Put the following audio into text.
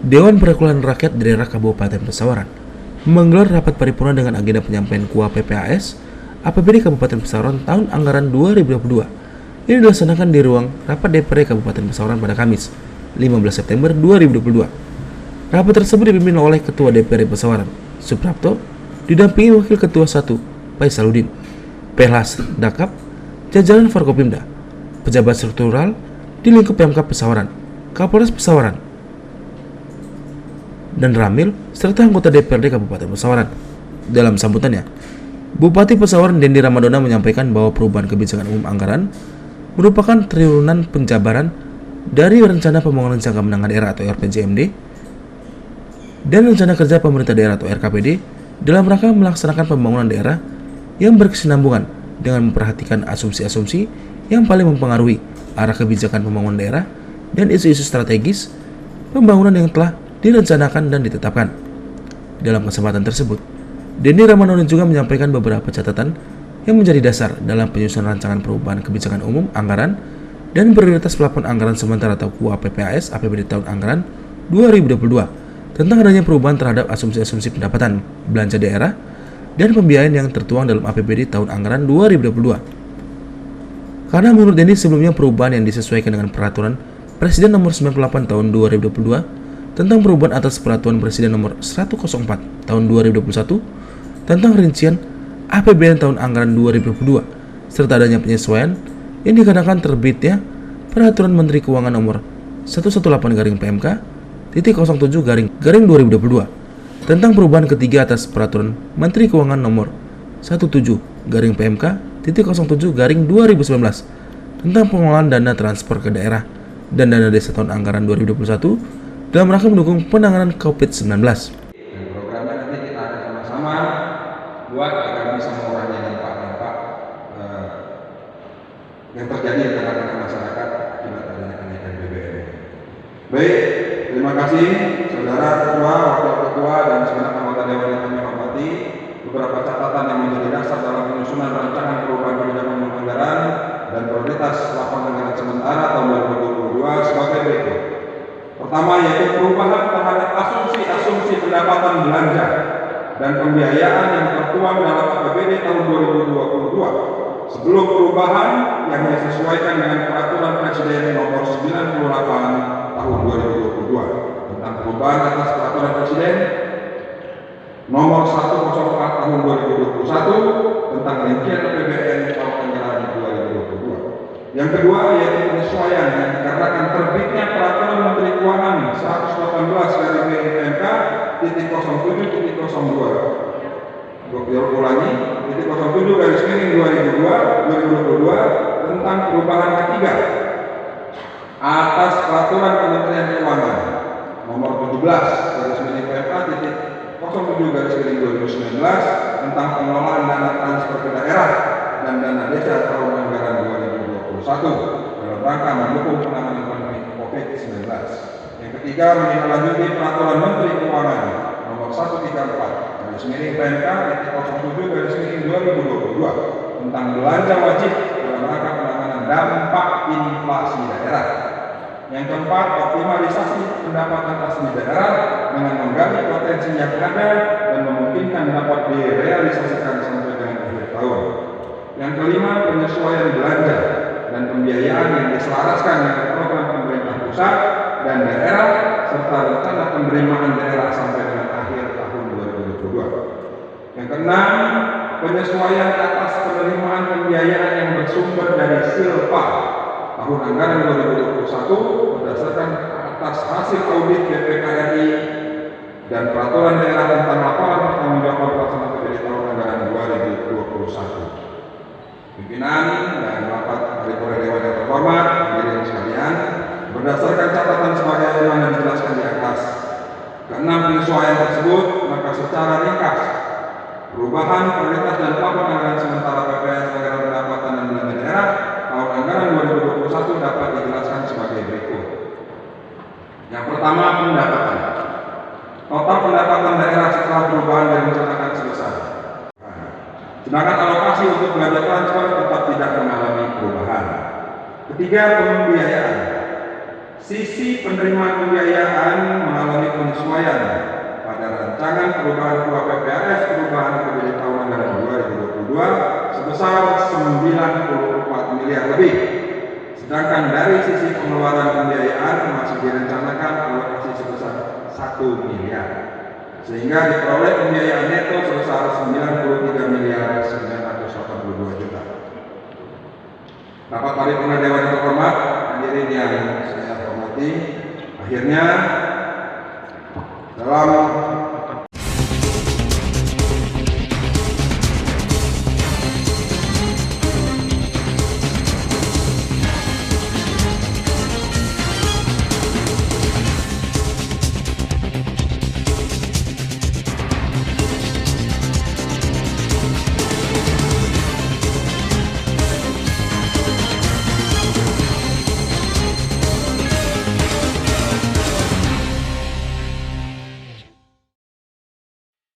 Dewan Perwakilan Rakyat Daerah Kabupaten Pesawaran menggelar rapat paripurna dengan agenda penyampaian KUA PPAS APBD Kabupaten Pesawaran tahun anggaran 2022. Ini dilaksanakan di ruang rapat DPRD Kabupaten Pesawaran pada Kamis, 15 September 2022. Rapat tersebut dipimpin oleh Ketua DPRD Pesawaran, Suprapto, didampingi Wakil Ketua 1, Faisaludin, Pelhas Dakap, jajaran Forkopimda, pejabat struktural di lingkup Pemkab Pesawaran, Kapolres Pesawaran, dan Ramil, serta anggota DPRD Kabupaten Pesawaran. Dalam sambutannya, Bupati Pesawaran Dendi Ramadona menyampaikan bahwa perubahan kebijakan umum anggaran merupakan turunan penjabaran dari Rencana Pembangunan Jangka Menengah Daerah atau RPJMD dan Rencana Kerja Pemerintah Daerah atau RKPD dalam rangka melaksanakan pembangunan daerah yang berkesinambungan dengan memperhatikan asumsi-asumsi yang paling mempengaruhi arah kebijakan pembangunan daerah dan isu-isu strategis pembangunan yang telah direncanakan dan ditetapkan. Dalam kesempatan tersebut, Dendi Ramadona juga menyampaikan beberapa catatan yang menjadi dasar dalam penyusunan rancangan perubahan kebijakan umum anggaran dan prioritas plafon anggaran sementara atau KUA PPAS APBD tahun anggaran 2022 tentang adanya perubahan terhadap asumsi-asumsi pendapatan belanja daerah dan pembiayaan yang tertuang dalam APBD tahun anggaran 2022. Karena menurut Dendi sebelumnya perubahan yang disesuaikan dengan peraturan Presiden nomor 98 tahun 2022 tentang perubahan atas peraturan Presiden nomor 104 tahun 2021 tentang rincian APBN tahun anggaran 2022 serta adanya penyesuaian yang dikarenakan terbitnya peraturan Menteri Keuangan nomor 118/PMK titik 07 garing 2022 tentang perubahan ketiga atas peraturan Menteri Keuangan nomor 17/PMK titik 07 garing 2019 tentang pengelolaan dana transfer ke daerah dan dana desa tahun anggaran 2021 dalam rangka mendukung penanganan COVID-19. Dan programnya nanti kita akan sama-sama buat agar bisa mengurangi dampak-dampak yang terjadi di tengah-tengah masyarakat akibat adanya kenaikan BBM. Baik, terima kasih saudara ketua, wakil ketua, dan segenap anggota dewan yang kami hormati. Beberapa catatan yang menjadi dasar dalam penyusunan rancangan perubahan kebijakan anggaran dan prioritas plafon anggaran sementara tahun 2022 sebagai berikut. Pertama, yaitu perubahan terhadap asumsi-asumsi pendapatan belanja dan pembiayaan yang tertuang dalam APBD tahun 2022 sebelum perubahan yang disesuaikan dengan peraturan Presiden nomor 98 tahun 2022 tentang perubahan atas peraturan Presiden nomor 104 tahun 2021 tentang rincian APBN tahun anggaran 2022. Yang kedua, yaitu penyesuaian yang dikarenakan terbitnya peraturan Menteri Keuangan 118/PMK titik 07 ulangi titik 07/2022 tentang perubahan ketiga atas peraturan Kementerian Keuangan nomor 17/PMK titik 07/2019 tentang pengelolaan dana transfer ke daerah dan dana desa tahun anggaran 2021 dalam rangka mendukung penanganan pandemi COVID-19. Yang ketiga, menindaklanjuti peraturan Menteri Keuangan nomor 134/PMK titik 07/2022 tentang belanja wajib dalam rangka penanganan dampak inflasi daerah. Yang keempat, optimalisasi pendapatan asli daerah dengan menggali potensi yang ada dan memungkinkan dapat direalisasikan sampai dengan akhir tahun. Yang kelima, penyesuaian belanja dan pembiayaan yang diselaraskan dengan program pemerintah pusat dan daerah serta rencana penerimaan daerah sampai dengan akhir tahun 2022. Yang keenam, penyesuaian atas penerimaan pembiayaan yang bersumber dari Silpa tahun anggaran 2021 berdasarkan atas hasil audit BPKRI dan peraturan daerah tentang laporan pertanggungjawaban pelaksanaan APBD tahun anggaran 2021. Pimpinan dan rapat paripurna dewan yang terhormat, hadirin sekalian, berdasarkan catatan sebagaimana dijelaskan di atas, keenam penyesuaian tersebut, maka secara ringkas perubahan prioritas dan plafon anggaran sementara PPAS anggaran pendapatan dan belanja daerah tahun anggaran 2021 dapat dijelaskan sebagai berikut. Yang pertama, pendapatan. Total pendapatan daerah setelah perubahan direncanakan sebesar. Sedangkan alokasi untuk belanja transfer tetap tidak mengalami perubahan. Ketiga, pembiayaan. Sisi penerimaan pembiayaan mengalami penyesuaian pada rancangan perubahan PPRS perubahan APBD tahun anggaran 2022 sebesar 94 miliar lebih. Sedangkan dari sisi pengeluaran pembiayaan masih direncanakan alokasi sebesar 1 miliar. Sehingga diperoleh pembiayaan neto sebesar 93 miliar 982 juta. Rapat paripurna Dewan yang terhormat, hadirin yang saya hormati, akhirnya dalam